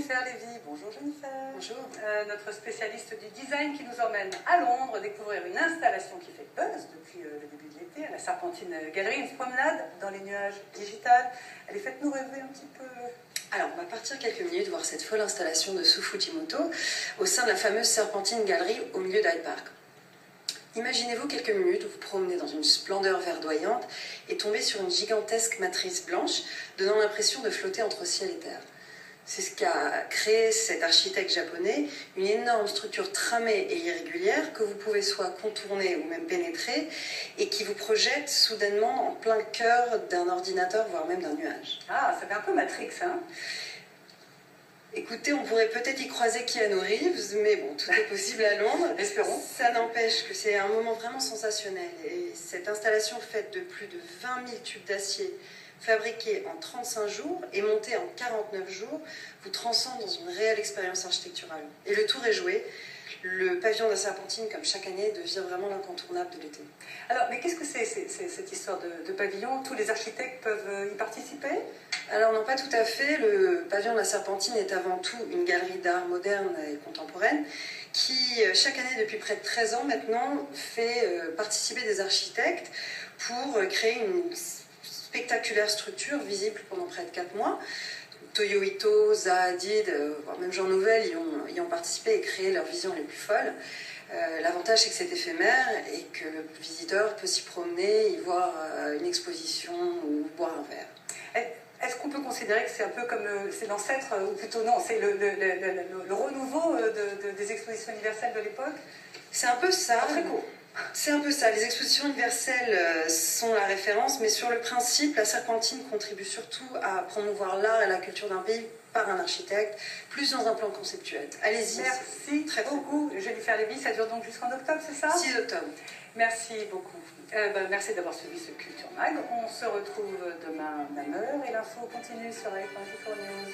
Jennifer Lévy. Bonjour Jennifer. Bonjour. Notre spécialiste du design qui nous emmène à Londres découvrir une installation qui fait buzz depuis le début de l'été à la Serpentine Gallery, une promenade dans les nuages digitales. Allez, faites-nous rêver un petit peu. Alors, on va partir quelques minutes voir cette folle installation de Sue Fujimoto au sein de la fameuse Serpentine Gallery au milieu d'Hyde Park. Imaginez-vous quelques minutes où vous promenez dans une splendeur verdoyante et tombez sur une gigantesque matrice blanche donnant l'impression de flotter entre ciel et terre. C'est ce qu'a créé cet architecte japonais, une énorme structure tramée et irrégulière que vous pouvez soit contourner ou même pénétrer et qui vous projette soudainement en plein cœur d'un ordinateur, voire même d'un nuage. Ah, ça fait un peu Matrix, hein? Écoutez, on pourrait peut-être y croiser Keanu Reeves, mais bon, tout est possible à Londres. Espérons. Ça n'empêche que c'est un moment vraiment sensationnel. Et cette installation faite de plus de 20 000 tubes d'acier, fabriquée en 35 jours et montée en 49 jours, vous transcende dans une réelle expérience architecturale. Et le tour est joué. Le pavillon de la Serpentine, comme chaque année, devient vraiment l'incontournable de l'été. Alors, mais qu'est-ce que c'est cette histoire de pavillon? Tous les architectes peuvent y participer? Alors non, pas tout à fait. Le pavillon de la Serpentine est avant tout une galerie d'art moderne et contemporaine qui, chaque année, depuis près de 13 ans maintenant, fait participer des architectes pour créer une spectaculaire structure visible pendant près de 4 mois. Toyo Ito, Zaha Hadid, voire même Jean Nouvel y ont participé et créé leurs visions les plus folles. L'avantage, c'est que c'est éphémère et que le visiteur peut s'y promener, y voir une exposition ou boire un verre. Est-ce qu'on peut considérer que c'est un peu comme c'est l'ancêtre, ou plutôt non, c'est le renouveau des expositions universelles de l'époque? C'est un peu ça. Très court. C'est un peu ça. Les expositions universelles sont la référence, mais sur le principe, la Serpentine contribue surtout à promouvoir l'art et la culture d'un pays par un architecte, plus dans un plan conceptuel. Allez-y. Merci très beaucoup. Jennifer Lévy, ça dure donc jusqu'en octobre, c'est ça? 6 octobre. Merci beaucoup. Merci d'avoir suivi ce Culture Mag. On se retrouve demain, même heure, et l'info continue sur Life24 News.